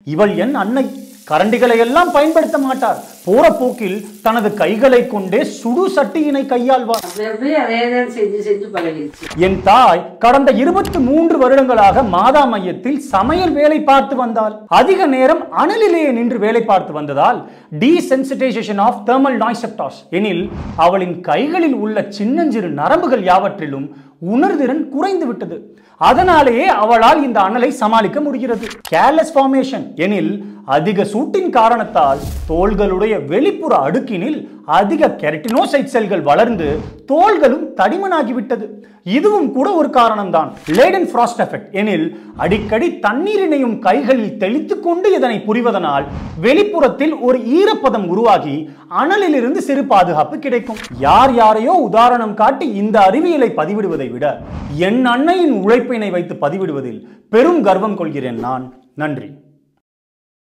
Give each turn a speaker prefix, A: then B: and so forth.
A: இவள் என் அன்னை. கரண்டிகளை எல்லாம் பயன்படுத்த மாட்டார். போற போக்கில் தனது கைகளை கொண்டே சுடு சட்டியினை கையாள்வார். என் தாய் கடந்த 23 வருடங்களாக மாதா மையத்தில் சமையல் வேலை பார்த்து வந்தாள். அதிக நேரம் அனலிலேயே நின்று வேலை பார்த்து வந்ததால் டீசென்சிடைசேஷன் ஆஃப் தெர்மல் நாய்ஸ் ரெசெப்டார்ஸ் எனில் அவளின் கைகளில் உள்ள சின்னஞ்சிறு நரம்புகள் யாவற்றிலும் உணர்திறன் குறைந்து விட்டது. அதனாலேயே அவளால் இந்த அனலை சமாளிக்க முடிகிறது. கேர்லெஸ் ஃபார்மேஷன் எனில் அதிக சூட்டின் காரணத்தால் தோள்களுடைய வெளிப்புற அடுக்கினில் அதிக கெரட்டினோசைட் செல்கள் வளர்ந்து தோள்களும் தடிமனாகிவிட்டது. இதுவும் கூட ஒரு காரணம்தான். லேடன் ஃப்ராஸ்ட் எஃபெக்ட் எனில் அடிக்கடி தண்ணீரினையும் கைகளில் தெளித்துக் கொண்டு இதனை புரிவதனால் வெளிப்புறத்தில் ஒரு ஈரப்பதம் உருவாகி அனலிலிருந்து சிறு பாதுகாப்பு கிடைக்கும். யார் யாரையோ உதாரணம் காட்டி இந்த அறிவியலை பதிவிடுவதை விட என் அன்னையின் உழைப்பினை வைத்து பதிவிடுவதில் பெரும் கர்வம் கொள்கிறேன் நான். நன்றி.